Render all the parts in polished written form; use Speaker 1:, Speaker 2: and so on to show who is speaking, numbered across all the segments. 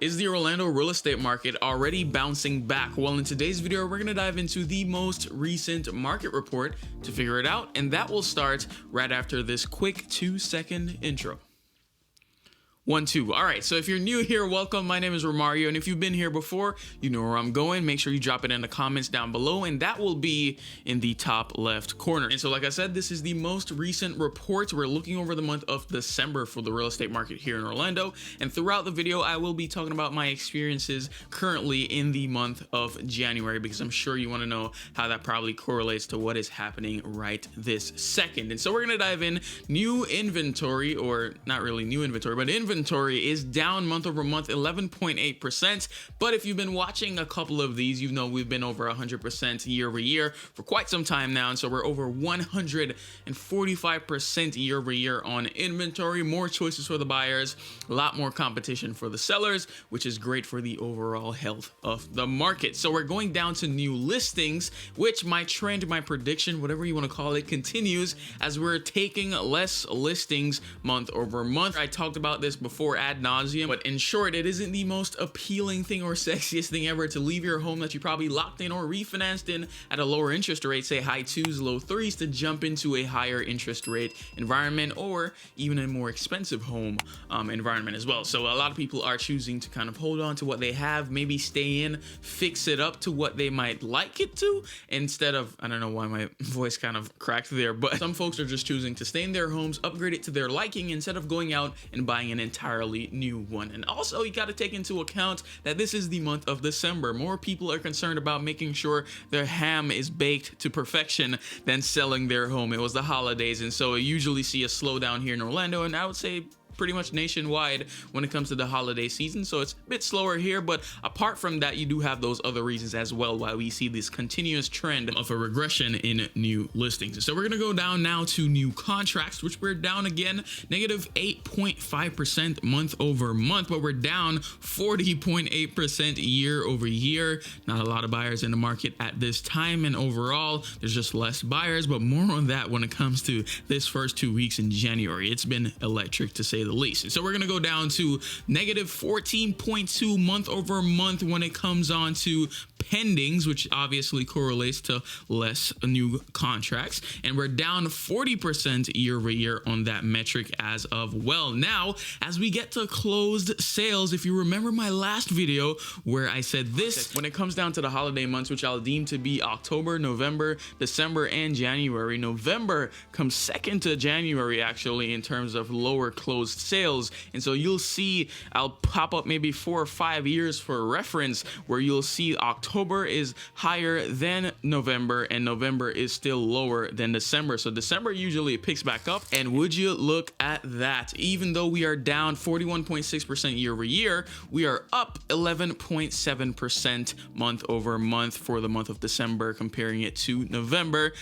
Speaker 1: Is the Orlando real estate market already bouncing back? Well, in today's video, we're going to dive into the most recent market report to figure it out, and that will start right after this quick 2-second intro. 1, 2. All right, so if you're new here, welcome. My name is Romario, and if you've been here before, you know where I'm going. Make sure you drop it in the comments down below, and that will be in the top left corner. And so, like I said, this is the most recent report. We're looking over the month of December for the real estate market here in Orlando, and throughout the video, I will be talking about my experiences currently in the month of January, because I'm sure you want to know how that probably correlates to what is happening right this second. And so we're going to dive in. New inventory, or not really new inventory, but inventory is down month over month 11.8%. But if you've been watching a couple of these, you know we've been over 100% year over year for quite some time now. And so we're over 145% year over year on inventory. More choices for the buyers, a lot more competition for the sellers, which is great for the overall health of the market. So we're going down to new listings, which my trend, my prediction, whatever you want to call it, continues as we're taking less listings month over month. I talked about this before ad nauseum, but in short, it isn't the most appealing thing or sexiest thing ever to leave your home that you probably locked in or refinanced in at a lower interest rate, say high 2s, low 3s, to jump into a higher interest rate environment or even a more expensive home environment as well. So a lot of people are choosing to kind of hold on to what they have, maybe stay in, fix it up to what they might like it to, instead of, I don't know why my voice kind of cracked there, but some folks are just choosing to stay in their homes, upgrade it to their liking instead of going out and buying an entirely new one. And also, you got to take into account that this is the month of December. More people are concerned about making sure their ham is baked to perfection than selling their home. It was the holidays, and so I usually see a slowdown here in Orlando, and I would say pretty much nationwide when it comes to the holiday season. So it's a bit slower here, but apart from that, you do have those other reasons as well why we see this continuous trend of a regression in new listings. So we're going to go down now to new contracts, which we're down again, negative 8.5% month over month, but we're down 40.8% year over year. Not a lot of buyers in the market at this time, and overall, there's just less buyers, but more on that when it comes to this first 2 weeks in January. It's been electric to say the least. And so we're going to go down to negative 14.2 month over month when it comes on to pendings, which obviously correlates to less new contracts. And we're down 40% year over year on that metric as of well. Now, as we get to closed sales, if you remember my last video where I said this, when it comes down to the holiday months, which I'll deem to be October, November, December, and January, November comes second to January actually in terms of lower closed sales. And so you'll see, I'll pop up maybe 4 or 5 years for reference where you'll see October is higher than November and November is still lower than December. So December usually picks back up, and would you look at that? Even though we are down 41.6% year over year, we are up 11.7% month over month for the month of December, comparing it to November.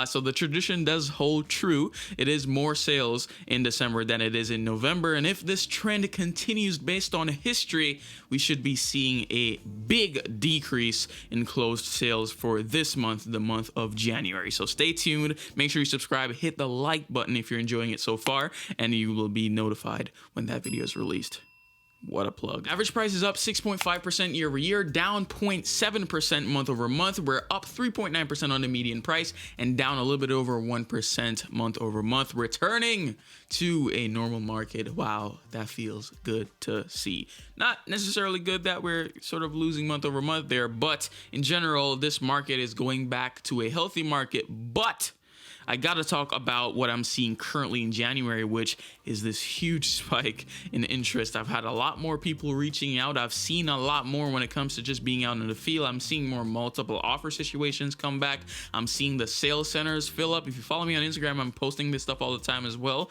Speaker 1: So the tradition does hold true. It is more sales in December than it is in November, and if this trend continues based on history, we should be seeing a big decrease in closed sales for this month, the month of January. So stay tuned, make sure you subscribe, hit the like button if you're enjoying it so far, and you will be notified when that video is released. What a plug. Average price is up 6.5% year over year, down 0.7% month over month. We're up 3.9% on the median price and down a little bit over 1% month over month, returning to a normal market. Wow, that feels good to see. Not necessarily good that we're sort of losing month over month there, but in general, this market is going back to a healthy market. But I gotta talk about what I'm seeing currently in January, which is this huge spike in interest. I've had a lot more people reaching out. I've seen a lot more when it comes to just being out in the field. I'm seeing more multiple offer situations come back. I'm seeing the sales centers fill up. If you follow me on Instagram, I'm posting this stuff all the time as well.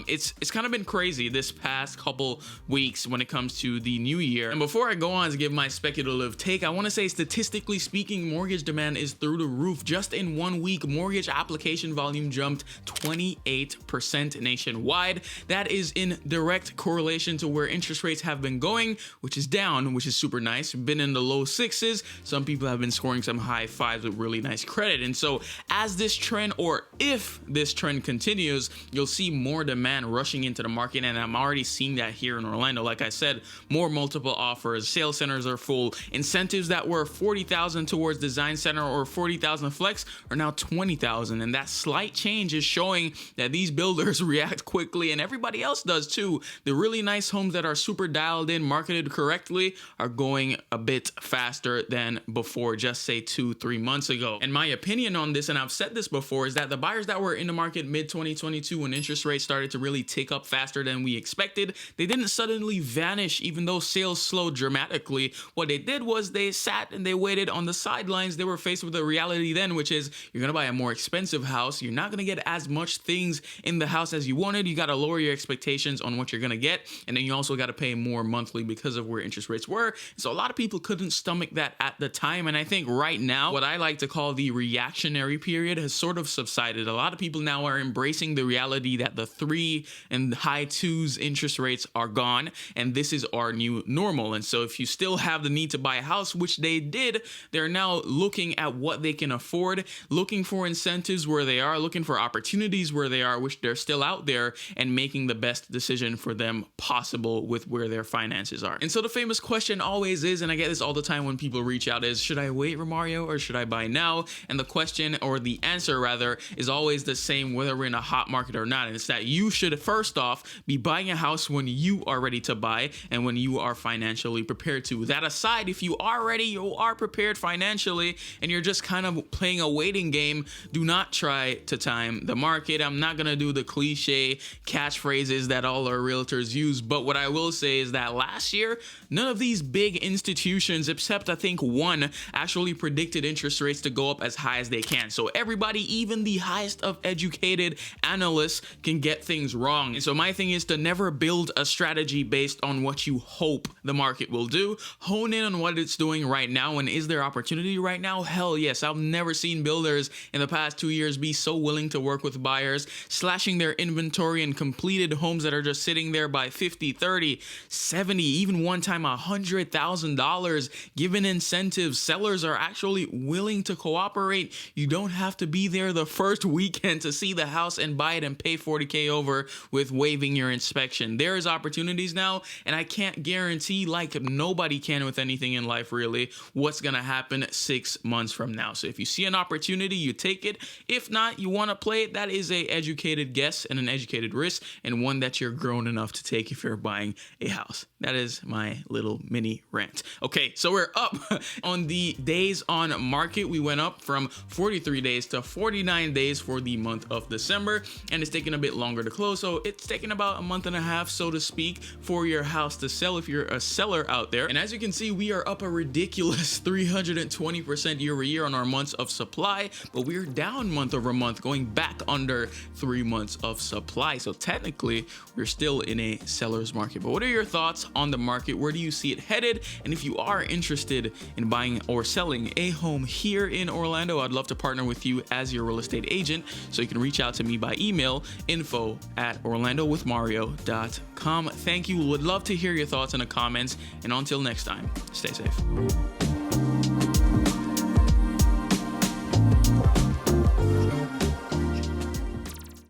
Speaker 1: It's kind of been crazy this past couple weeks when it comes to the new year. And before I go on to give my speculative take, I want to say, statistically speaking, mortgage demand is through the roof. Just in 1 week, mortgage application volume jumped 28% nationwide. that is in direct correlation to where interest rates have been going, which is down, which is super nice. Been in the low 6s. Some people have been scoring some high 5s with really nice credit. And so as this trend, or if this trend continues, you'll see more demand rushing into the market. And I'm already seeing that here in Orlando. Like I said, more multiple offers, sales centers are full. Incentives that were $40,000 towards design center or $40,000 flex are now $20,000. And that slight change is showing that these builders react quickly, and everybody else does too. The really nice homes that are super dialed in, marketed correctly, are going a bit faster than before, just say 2-3 months ago. And my opinion on this, and I've said this before, is that the buyers that were in the market mid 2022 when interest rates started to really tick up faster than we expected, they didn't suddenly vanish even though sales slowed dramatically. What they did was they sat and they waited on the sidelines. They were faced with a reality then, which is you're gonna buy a more expensive house. You're not gonna get as much things in the house as you wanted. You gotta lower your expectations on what you're gonna get, and then you also gotta pay more monthly because of where interest rates were. So a lot of people couldn't stomach that at the time, and I think right now what I like to call the reactionary period has sort of subsided. A lot of people now are embracing the reality that the 3 and high 2s interest rates are gone, and this is our new normal. And so if you still have the need to buy a house, which they did, they're now looking at what they can afford, looking for incentives where they are, looking for opportunities where they are, which they're still out there, and making the best decision for them possible with where their finances are. And so the famous question always is, and I get this all the time when people reach out, is should I wait, Romario, or should I buy now? And the question, or the answer rather, is always the same whether we're in a hot market or not. And it's that you should first off be buying a house when you are ready to buy and when you are financially prepared to. That aside, if you are ready, you are prepared financially, and you're just kind of playing a waiting game, do not try to time the market. I'm not gonna do the cliche catchphrases that all our realtors use, but what I will say is that last year, none of these big institutions, except I think one, actually predicted interest rates to go up as high as they can. So everybody, even the highest of educated analysts, can get things wrong. And so my thing is to never build a strategy based on what you hope the market will do. Hone in on what it's doing right now, and is there opportunity right now? Hell yes. I've never seen builders in the past 2 years be so willing to work with buyers, slashing their inventory and completed homes that are just sitting there by 50, 30, 70, even one time $100,000, given incentives. Sellers are actually willing to cooperate. You don't have to be there the first weekend to see the house and buy it and pay $40K over with waiving your inspection. There is opportunities now, and I can't guarantee, like nobody can with anything in life really, what's gonna happen 6 months from now. So if you see an opportunity, you take it. If not, you want to play it. That is a educated guess and an educated risk, and one that you're grown enough to take if you're buying a house. That is my little mini rant. Okay, so we're up on the days on market. We went up from 43 days to 49 days for the month of December, and it's taking a bit longer to close. So it's taking about a month and a half, so to speak, for your house to sell if you're a seller out there. And as you can see, we are up a ridiculous 320% year over year on our months of supply, but we're down month over month, going back under 3 months of supply. So technically, we're still in a seller's market. But what are your thoughts on the market? Where do you see it headed? And if you are interested in buying or selling a home here in Orlando, I'd love to partner with you as your real estate agent. So you can reach out to me by email, info@orlandowithmario.com. Thank you. Would love to hear your thoughts in the comments. And until next time, stay safe.